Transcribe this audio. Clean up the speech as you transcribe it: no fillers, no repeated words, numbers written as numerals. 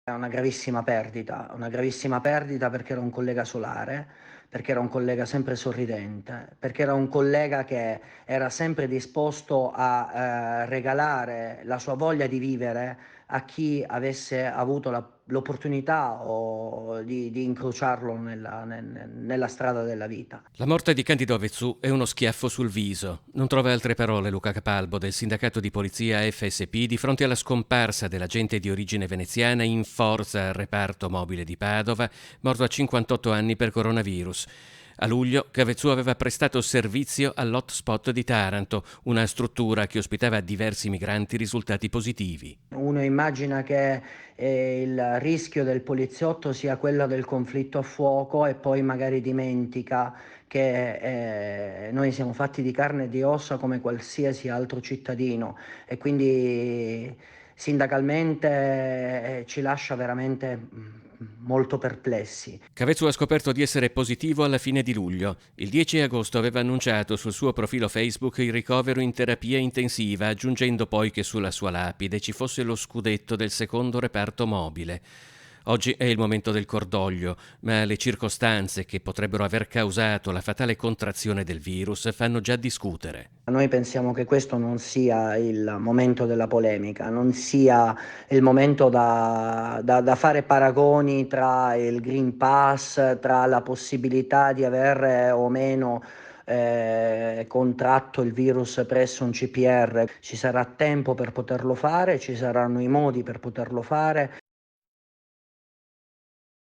È una gravissima perdita perché era un collega solare, perché era un collega sempre sorridente, perché era un collega che era sempre disposto a, regalare la sua voglia di vivere a chi avesse avuto l'opportunità o di incrociarlo nella strada della vita. La morte di Candido Avezzù è uno schiaffo sul viso. Non trova altre parole Luca Capalbo del sindacato di polizia FSP di fronte alla scomparsa dell'agente di origine veneziana in forza al reparto mobile di Padova, morto a 58 anni per coronavirus. A luglio Cavezzù aveva prestato servizio all'hotspot di Taranto, una struttura che ospitava diversi migranti risultati positivi. Uno immagina che il rischio del poliziotto sia quello del conflitto a fuoco e poi magari dimentica che noi siamo fatti di carne e di ossa come qualsiasi altro cittadino e quindi sindacalmente ci lascia veramente molto perplessi. Cavezzu ha scoperto di essere positivo alla fine di luglio. Il 10 agosto aveva annunciato sul suo profilo Facebook il ricovero in terapia intensiva, aggiungendo poi che sulla sua lapide ci fosse lo scudetto del secondo reparto mobile. Oggi è il momento del cordoglio, ma le circostanze che potrebbero aver causato la fatale contrazione del virus fanno già discutere. Noi pensiamo che questo non sia il momento della polemica, non sia il momento da fare paragoni tra il Green Pass, tra la possibilità di aver o meno contratto il virus presso un CPR. Ci sarà tempo per poterlo fare, ci saranno i modi per poterlo fare